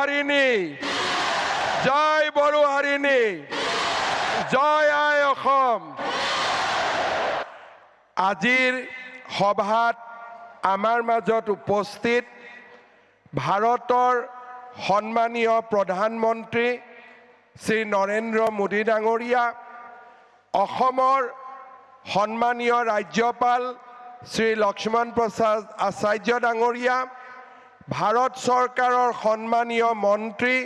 বড়োহাৰিণী, জয় বড়োহাৰিণী, জয় আই অসম। আজিৰ সভাত আমাৰ মাজত উপস্থিত ভাৰতৰ সন্মানীয় প্ৰধানমন্ত্ৰী শ্ৰী নৰেন্দ্ৰ মোদী ডাঙৰীয়া, অসমৰ সন্মানীয় ৰাজ্যপাল শ্ৰী লক্ষ্মণ প্ৰসাদ আচাৰ্য ডাঙৰীয়া, ভাৰত চৰকাৰৰ সন্মানীয় মন্ত্ৰী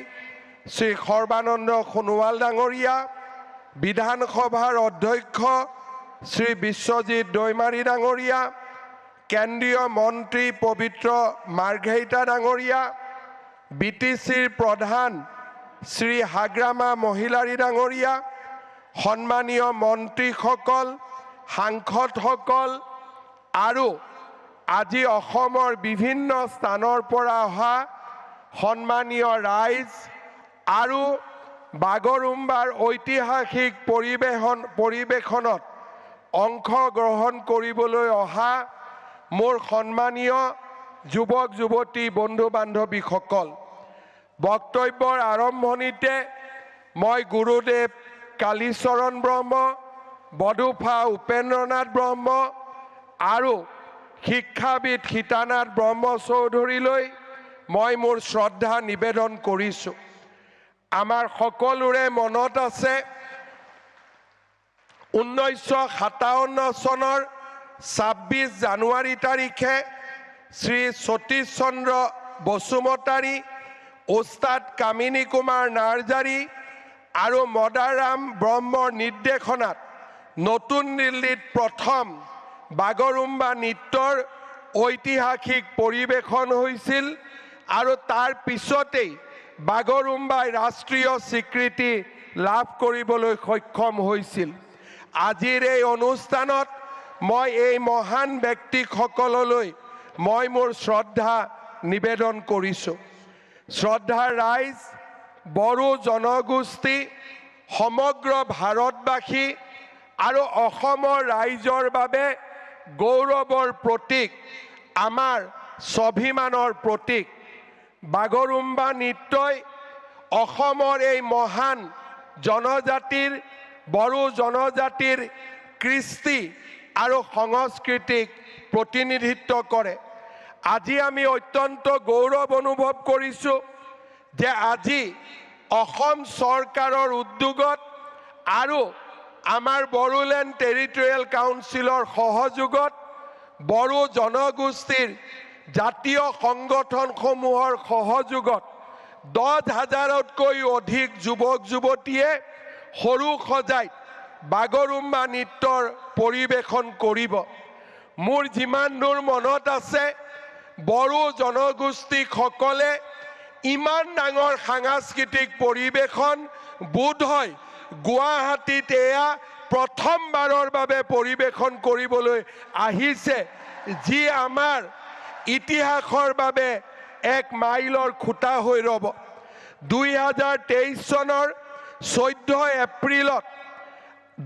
শ্ৰী সৰ্বানন্দ সোণোৱাল ডাঙৰীয়া, বিধানসভাৰ অধ্যক্ষ শ্ৰী বিশ্বজিৎ দৈমাৰী ডাঙৰীয়া, কেন্দ্ৰীয় মন্ত্ৰী পবিত্ৰ মাৰ্ঘেৰিটা ডাঙৰীয়া, BTCৰ প্ৰধান শ্ৰী হাগ্ৰামা মহিলাৰী ডাঙৰীয়া, সন্মানীয় মন্ত্ৰীসকল, সাংসদসকল আৰু আজি অসমৰ বিভিন্ন স্থানৰ পৰা অহা সন্মানীয় ৰাইজ আৰু বাগৰুম্বাৰ ঐতিহাসিক পৰিৱেশনত অংশগ্ৰহণ কৰিবলৈ অহা মোৰ সন্মানীয় যুৱক যুৱতী বন্ধু বান্ধৱীসকল, বক্তব্যৰ আৰম্ভণিতে মই গুৰুদেৱ কালীচৰণ ব্ৰহ্ম, বডুফা উপেন্দ্ৰনাথ ব্ৰহ্ম আৰু শিক্ষাবিদ সীতানাথ ব্ৰহ্ম চৌধুৰীলৈ মই মোৰ শ্ৰদ্ধা নিবেদন কৰিছোঁ। আমাৰ সকলোৰে মনত আছে 1957 চনৰ 26 জানুৱাৰী তাৰিখে শ্ৰী সতীশ চন্দ্ৰ বসুমতাৰী, ওস্তাদ কামিনী কুমাৰ নাৰ্জাৰী আৰু মদাৰাম ব্ৰহ্মৰ নিৰ্দেশনাত নতুন দিল্লীত প্ৰথম বাগৰুম্বা নৃত্যৰ ঐতিহাসিক পৰিৱেশন হৈছিল আৰু তাৰ পিছতেই বাগৰুম্বাই ৰাষ্ট্ৰীয় স্বীকৃতি লাভ কৰিবলৈ সক্ষম হৈছিল। আজিৰ এই অনুষ্ঠানত মই এই মহান ব্যক্তিসকললৈ মই মোৰ শ্ৰদ্ধা নিবেদন কৰিছোঁ। শ্ৰদ্ধাৰ ৰাইজ, বড়ো জনগোষ্ঠী, সমগ্ৰ ভাৰতবাসী আৰু অসমৰ ৰাইজৰ বাবে গৌৰৱৰ প্ৰতীক, আমাৰ স্বাভিমানৰ প্ৰতীক। বাগৰুম্বা নৃত্যই অসমৰ এই মহান জনজাতিৰ, বড়ো জনজাতিৰ কৃষ্টি আৰু সংস্কৃতিক প্ৰতিনিধিত্ব কৰে। আজি আমি অত্যন্ত গৌৰৱ অনুভৱ কৰিছোঁ যে আজি অসম চৰকাৰৰ উদ্যোগত আৰু আমাৰ বড়োলেণ্ড টেৰিটৰিয়েল কাউন্সিলৰ সহযোগত বড়ো জনগোষ্ঠীৰ জাতীয় সংগঠনসমূহৰ সহযোগত 10,000তকৈ অধিক যুৱক যুৱতীয়ে সৰু সজাইত বাগৰুম্বা নৃত্যৰ পৰিৱেশন কৰিব। মোৰ যিমান দূৰ মনত আছে, বড়ো জনগোষ্ঠীসকলে ইমান ডাঙৰ সাংস্কৃতিক পৰিৱেশন বোধহয় গুৱাহাটীত এয়া প্ৰথমবাৰৰ বাবে পৰিৱেশন কৰিবলৈ আহিছে, যি আমাৰ ইতিহাসৰ বাবে এক মাইলৰ খুঁটা হৈ ৰ'ব। 2023 চনৰ 14 এপ্ৰিলত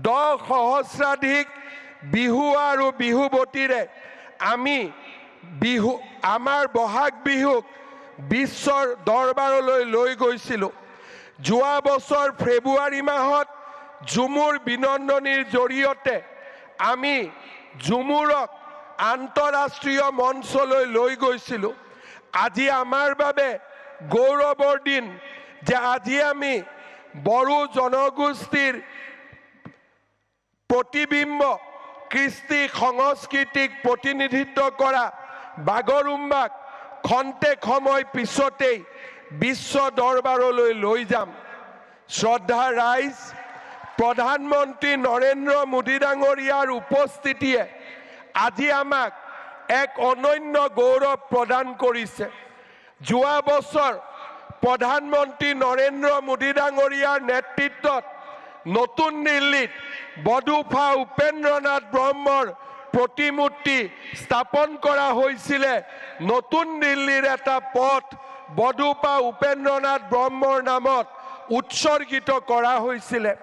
10 সহস্ৰাধিক বিহু আৰু বিহুৱতীৰে আমি আমাৰ বহাগ বিহুক বিশ্বৰ দৰবাৰলৈ লৈ গৈছিলোঁ। যোৱা বছৰ ফেব্ৰুৱাৰী মাহত ঝুমুৰ বিনন্দনীৰ জৰিয়তে আমি ঝুমুৰক আন্তঃৰাষ্ট্ৰীয় মঞ্চলৈ লৈ গৈছিলোঁ। আজি আমাৰ বাবে গৌৰৱৰ দিন যে আজি আমি বড়ো জনগোষ্ঠীৰ প্ৰতিবিম্ব, কৃষ্টি সংস্কৃতিক প্ৰতিনিধিত্ব কৰা বাগৰুম্বাক খন্তেক সময় পিছতেই বিশ্ব দৰবাৰলৈ লৈ যাম। শ্ৰদ্ধা ৰাইজ, প্ৰধানমন্ত্ৰী নৰেন্দ্ৰ মোদী ডাঙৰীয়াৰ উপস্থিতিয়ে আজি আমাক এক অনন্য গৌৰৱ প্ৰদান কৰিছে। যোৱা বছৰ প্ৰধানমন্ত্ৰী নৰেন্দ্ৰ মোদী ডাঙৰীয়াৰ নেতৃত্বত নতুন দিল্লীত বডুফা উপেন্দ্ৰনাথ ব্ৰহ্মৰ প্ৰতিমূৰ্তি স্থাপন কৰা হৈছিলে। নতুন দিল্লীৰ এটা পথ বডুফা উপেন্দ্ৰনাথ ব্ৰহ্মৰ নামত উৎসৰ্গিত কৰা হৈছিলে।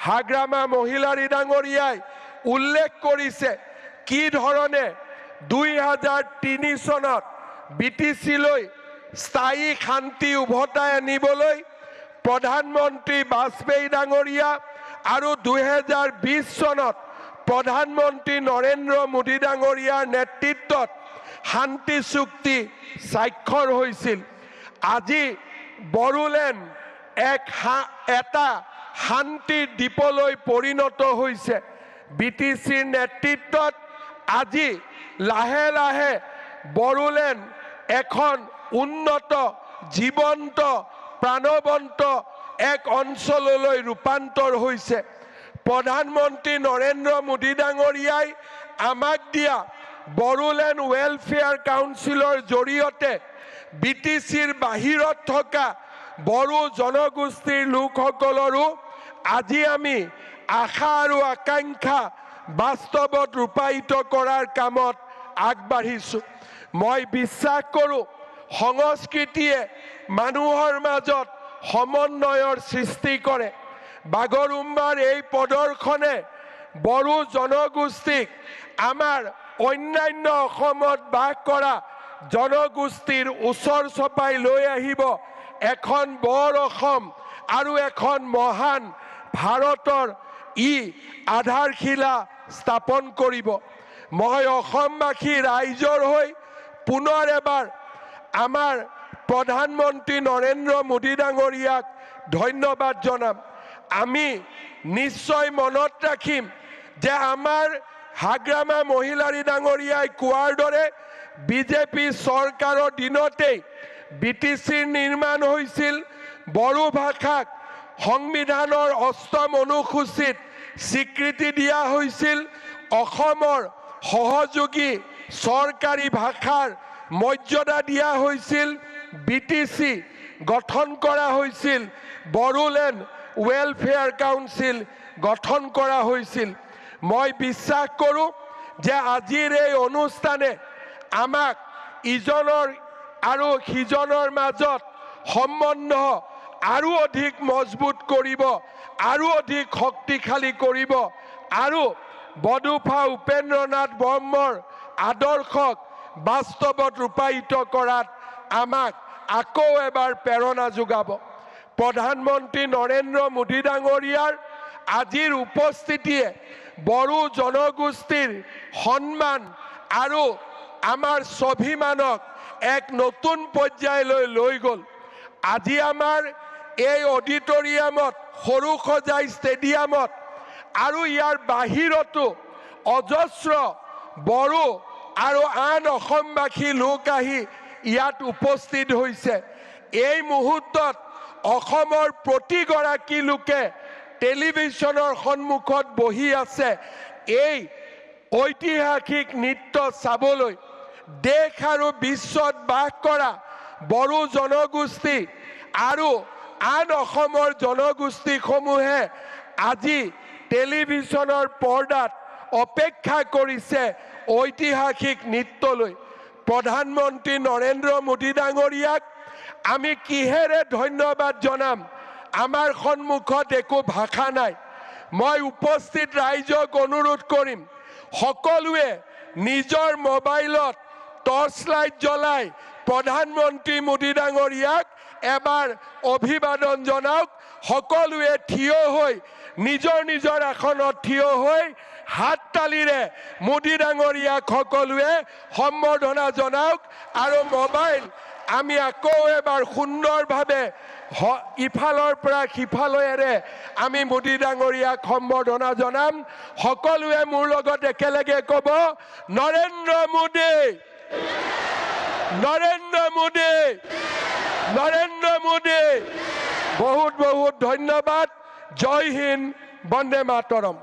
হাগ্ৰামা মহিলাৰী ডাঙৰীয়াই উল্লেখ কৰিছে কি ধৰণে 2003 চনত BTCলৈ স্থায়ী শান্তি উভতাই আনিবলৈ প্ৰধানমন্ত্ৰী বাজপেয়ী ডাঙৰীয়া আৰু 2020 চনত প্ৰধানমন্ত্ৰী নৰেন্দ্ৰ মোদী ডাঙৰীয়াৰ নেতৃত্বত শান্তি চুক্তি স্বাক্ষৰ হৈছিল। আজি বড়োলেণ্ড এটা শান্তিৰ দ্বীপলৈ পৰিণত হৈছে। BTCৰ নেতৃত্বত আজি লাহে লাহে বড়োলেণ্ড এখন উন্নত জীৱন্ত প্ৰাণৱন্ত এক অঞ্চললৈ ৰূপান্তৰ হৈছে। প্ৰধানমন্ত্ৰী নৰেন্দ্ৰ মোদী ডাঙৰীয়াই আমাক দিয়া বড়োলেণ্ড ৱেলফেয়াৰ কাউন্সিলৰ জৰিয়তে BTCৰ বাহিৰত থকা বড়ো জনগোষ্ঠীৰ লোকসকলৰো আজি আমি আশা আৰু আকাংক্ষা বাস্তৱত ৰূপায়িত কৰাৰ কামত আগবাঢ়িছোঁ। মই বিশ্বাস কৰোঁ সংস্কৃতিয়ে মানুহৰ মাজত সমন্বয়ৰ সৃষ্টি কৰে। বাগৰুম্বাৰ এই প্ৰদৰ্শনে বড়ো জনগোষ্ঠীক আমাৰ অন্যান্য অসমত বাস কৰা জনগোষ্ঠীৰ ওচৰ চপাই লৈ আহিব এখন বৰ অসম আৰু এখন মহান ভাৰতৰ আধাৰশিলা স্থাপন কৰিব। মই অসমবাসী ৰাইজৰ হৈ পুনৰ এবাৰ আমাৰ প্ৰধানমন্ত্ৰী নৰেন্দ্ৰ মোদী ডাঙৰীয়াক ধন্যবাদ জনাম। আমি নিশ্চয় মনত ৰাখিম যে আমাৰ হাগ্ৰামা মহিলাৰী ডাঙৰীয়াই কোৱাৰ দৰে বিজেপি চৰকাৰৰ দিনতেই BTCৰ নিৰ্মাণ হৈছিল। বড়ো ভাষাক সংবিধানৰ ৮ম অনুসূচীত স্বীকৃতি দিয়া হৈছিল। অসমৰ সহযোগী চৰকাৰী ভাষাৰ মৰ্যাদা দিয়া হৈছিল। BTC গঠন কৰা হৈছিল। বড়োলেণ্ড ৱেলফেয়াৰ কাউন্সিল গঠন কৰা হৈছিল। মই বিশ্বাস কৰোঁ যে আজিৰ এই অনুষ্ঠানে আমাক ইজনৰ আৰু সিজনৰ মাজত সম্বন্ধ আৰু অধিক মজবুত কৰিব, আৰু অধিক শক্তিশালী কৰিব, আৰু বডোফা উপেন্দ্ৰনাথ ব্ৰহ্মৰ আদৰ্শক বাস্তৱত ৰূপায়িত কৰাত আমাক আকৌ এবাৰ প্ৰেৰণা যোগাব। প্ৰধানমন্ত্ৰী নৰেন্দ্ৰ মোদী ডাঙৰীয়াৰ আজিৰ উপস্থিতিয়ে বড়ো জনগোষ্ঠীৰ সন্মান আৰু আমাৰ স্বাভিমানক এক নতুন পৰ্যায়লৈ লৈ গ'ল। আজি আমাৰ এই অডিটৰিয়ামত, সৰুসজাই ষ্টেডিয়ামত আৰু ইয়াৰ বাহিৰতো অজস্ৰ বড়ো আৰু আন অসমবাসী লোক আহি ইয়াত উপস্থিত হৈছে। এই মুহূৰ্তত অসমৰ প্ৰতিগৰাকী লোকে টেলিভিছনৰ সন্মুখত বহি আছে এই ঐতিহাসিক নৃত্য চাবলৈ। দেশ আৰু বিশ্বত বাস কৰা বড়ো জনগোষ্ঠী আৰু আন অসমৰ জনগোষ্ঠীসমূহে আজি টেলিভিছনৰ পৰ্দাত অপেক্ষা কৰিছে ঐতিহাসিক নৃত্যলৈ। প্ৰধানমন্ত্ৰী নৰেন্দ্ৰ মোদী ডাঙৰীয়াক আমি কিহেৰে ধন্যবাদ জনাম? আমাৰ সন্মুখত একো ভাষা নাই। মই উপস্থিত ৰাইজক অনুৰোধ কৰিম, সকলোৱে নিজৰ মোবাইলত টৰ্চ লাইট জ্বলাই প্ৰধানমন্ত্ৰী মোদী ডাঙৰীয়াক এবাৰ অভিবাদন জনাওক। সকলোৱে থিয় হৈ নিজৰ নিজৰ আসনত থিয় হৈ হাত তালিৰে মোদী ডাঙৰীয়াক সকলোৱে সম্বৰ্ধনা জনাওক। আৰু মোবাইল আমি আকৌ এবাৰ সুন্দৰভাৱে ইফালৰ পৰা সিফালৰে আমি মোদী ডাঙৰীয়াক সম্বৰ্ধনা জনাম। সকলোৱে মোৰ লগত একেলগে ক'ব, নৰেন্দ্ৰ মোদী, নৰেন্দ্ৰ মোদী, নৰেন্দ্ৰ মোদী। বহুত বহুত ধন্যবাদ। জয় হিন্দ, বন্দে মাতৰম।